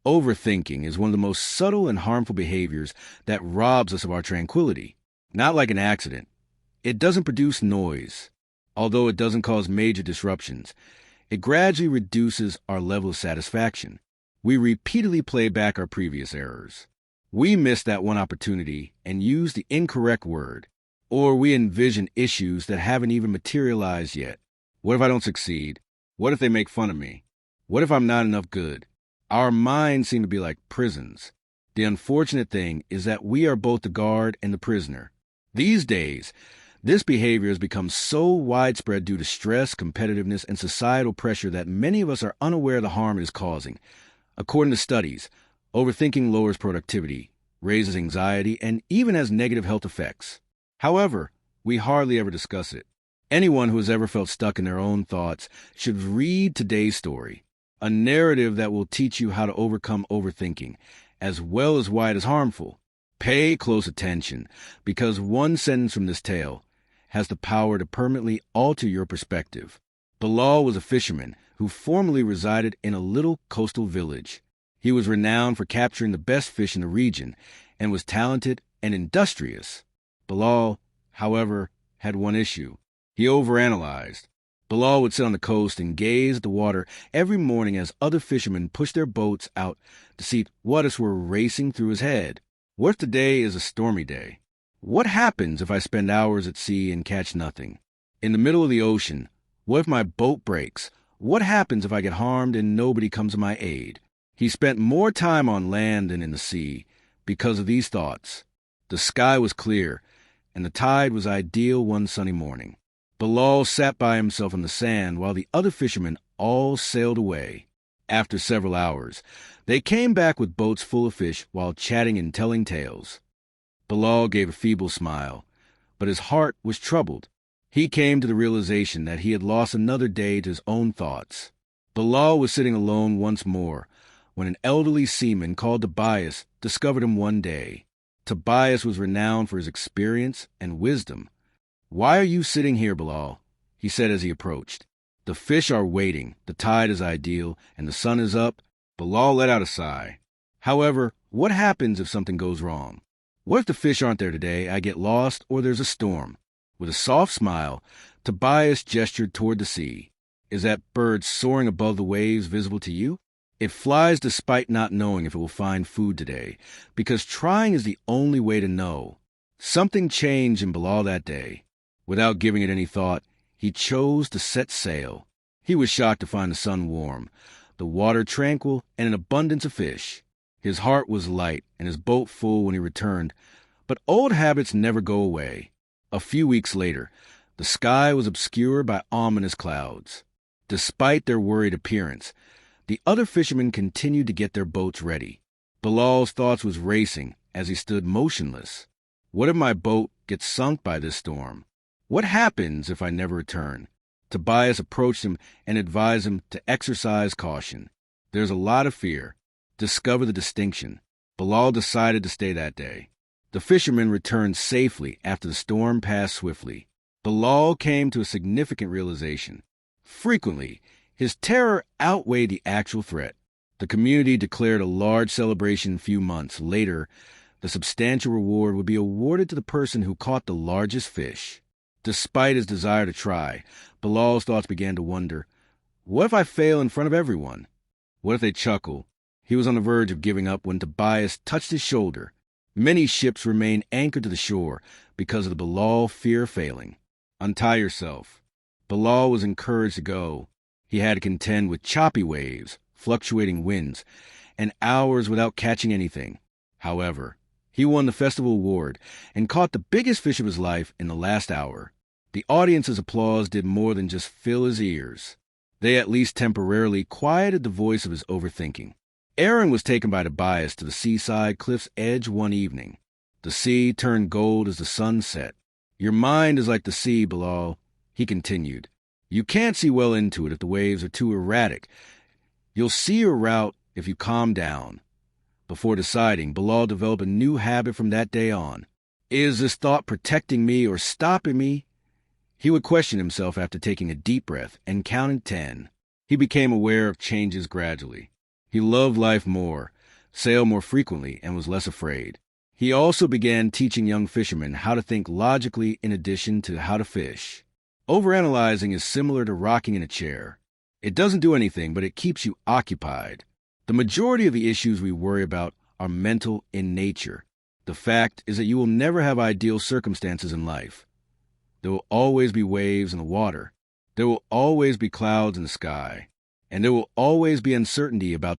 Overthinking is one of the most subtle and harmful behaviors that robs us of our tranquility. Not like an accident. It doesn't produce noise. Although it doesn't cause major disruptions, it gradually reduces our level of satisfaction. We repeatedly play back our previous errors. We miss that one opportunity and use the incorrect word. Or we envision issues that haven't even materialized yet. What if I don't succeed? What if they make fun of me? What if I'm not enough good? Our minds seem to be like prisons. The unfortunate thing is that we are both the guard and the prisoner. These days, this behavior has become so widespread due to stress, competitiveness, and societal pressure that many of us are unaware of the harm it is causing. According to studies, overthinking lowers productivity, raises anxiety, and even has negative health effects. However, we hardly ever discuss it. Anyone who has ever felt stuck in their own thoughts should read today's story, a narrative that will teach you how to overcome overthinking, as well as why it is harmful. Pay close attention, because one sentence from this tale has the power to permanently alter your perspective. Bilal was a fisherman who formerly resided in a little coastal village. He was renowned for capturing the best fish in the region and was talented and industrious. Bilal, however, had one issue. He overanalyzed. Bilal would sit on the coast and gaze at the water every morning as other fishermen pushed their boats out to see what else were racing through his head. What if today is a stormy day? What happens if I spend hours at sea and catch nothing? In the middle of the ocean, what if my boat breaks? What happens if I get harmed and nobody comes to my aid? He spent more time on land than in the sea because of these thoughts. The sky was clear, and the tide was ideal one sunny morning. Bilal sat by himself on the sand while the other fishermen all sailed away. After several hours, they came back with boats full of fish while chatting and telling tales. Bilal gave a feeble smile, but his heart was troubled. He came to the realization that he had lost another day to his own thoughts. Bilal was sitting alone once more when an elderly seaman called Tobias discovered him one day. Tobias was renowned for his experience and wisdom. "Why are you sitting here, Bilal?" he said as he approached. "The fish are waiting, the tide is ideal, and the sun is up." Bilal let out a sigh. "However, what happens if something goes wrong? What if the fish aren't there today, I get lost, or there's a storm?" With a soft smile, Tobias gestured toward the sea. "Is that bird soaring above the waves visible to you? It flies despite not knowing if it will find food today, because trying is the only way to know." Something changed in Bilal that day. Without giving it any thought, he chose to set sail. He was shocked to find the sun warm, the water tranquil, and an abundance of fish. His heart was light and his boat full when he returned, but old habits never go away. A few weeks later, the sky was obscured by ominous clouds. Despite their worried appearance, the other fishermen continued to get their boats ready. Bilal's thoughts was racing as he stood motionless. What if my boat gets sunk by this storm? What happens if I never return? Tobias approached him and advised him to exercise caution. There's a lot of fear. Discover the distinction. Bilal decided to stay that day. The fishermen returned safely after the storm passed swiftly. Bilal came to a significant realization. Frequently, his terror outweighed the actual threat. The community declared a large celebration a few months later. The substantial reward would be awarded to the person who caught the largest fish. Despite his desire to try, Bilal's thoughts began to wonder, what if I fail in front of everyone? What if they chuckle? He was on the verge of giving up when Tobias touched his shoulder. Many ships remain anchored to the shore because of the Bilal fear of failing. Untie yourself. Bilal was encouraged to go. He had to contend with choppy waves, fluctuating winds, and hours without catching anything. However, he won the festival award and caught the biggest fish of his life in the last hour. The audience's applause did more than just fill his ears. They at least temporarily quieted the voice of his overthinking. Aaron was taken by Tobias to the seaside cliff's edge one evening. The sea turned gold as the sun set. Your mind is like the sea, Bilal, he continued. You can't see well into it if the waves are too erratic. You'll see your route if you calm down. Before deciding, Bilal developed a new habit from that day on. Is this thought protecting me or stopping me? He would question himself after taking a deep breath and counting 10. He became aware of changes gradually. He loved life more, sailed more frequently, and was less afraid. He also began teaching young fishermen how to think logically in addition to how to fish. Overanalyzing is similar to rocking in a chair. It doesn't do anything, but it keeps you occupied. The majority of the issues we worry about are mental in nature. The fact is that you will never have ideal circumstances in life. There will always be waves in the water. There will always be clouds in the sky. And there will always be uncertainty about